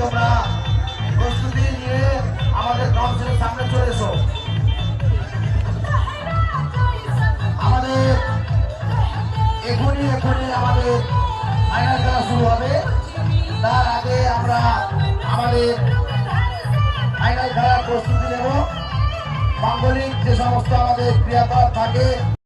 তোমরা প্রস্তুতি নিয়ে আমাদের কাউন্সিলের সামনে চলে এসো। আমাদের এখনই আমাদের ফাইনাল খেলা শুরু হবে। তার আগে আমরা আমাদের ফাইনাল খেলার প্রস্তুতি নেব। মাঙ্গলিক যে সমস্ত আমাদের ক্রিয়াকলাপ থাকে